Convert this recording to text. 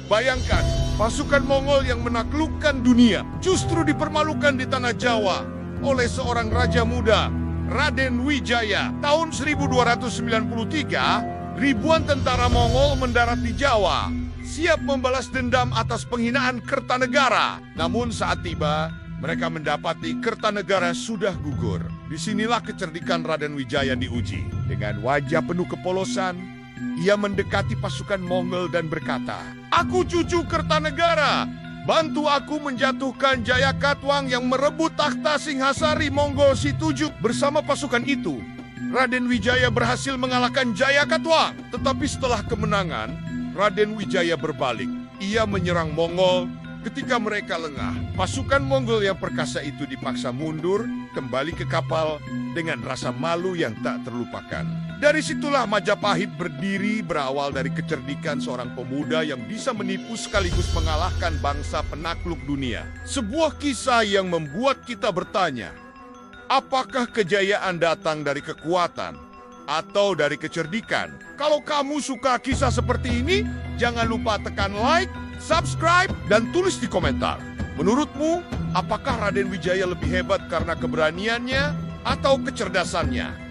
Bayangkan, pasukan Mongol yang menaklukkan dunia justru dipermalukan di tanah Jawa oleh seorang raja muda, Raden Wijaya. Tahun 1293, ribuan tentara Mongol mendarat di Jawa, siap membalas dendam atas penghinaan Kertanegara. Namun saat tiba, mereka mendapati Kertanegara sudah gugur. Disinilah kecerdikan Raden Wijaya diuji. Dengan wajah penuh kepolosan, ia mendekati pasukan Mongol dan berkata, "Aku cucu Kertanegara. Bantu aku menjatuhkan Jayakatwang yang merebut takhta Singhasari Mongol Situjuk." Bersama pasukan itu, Raden Wijaya berhasil mengalahkan Jayakatwang. Tetapi setelah kemenangan, Raden Wijaya berbalik. Ia menyerang Mongol. Ketika mereka lengah, pasukan Mongol yang perkasa itu dipaksa mundur, kembali ke kapal dengan rasa malu yang tak terlupakan. Dari situlah Majapahit berdiri, berawal dari kecerdikan seorang pemuda yang bisa menipu sekaligus mengalahkan bangsa penakluk dunia. Sebuah kisah yang membuat kita bertanya, apakah kejayaan datang dari kekuatan atau dari kecerdikan? Kalau kamu suka kisah seperti ini, jangan lupa tekan like, subscribe, dan tulis di komentar. Menurutmu, apakah Raden Wijaya lebih hebat karena keberaniannya atau kecerdasannya?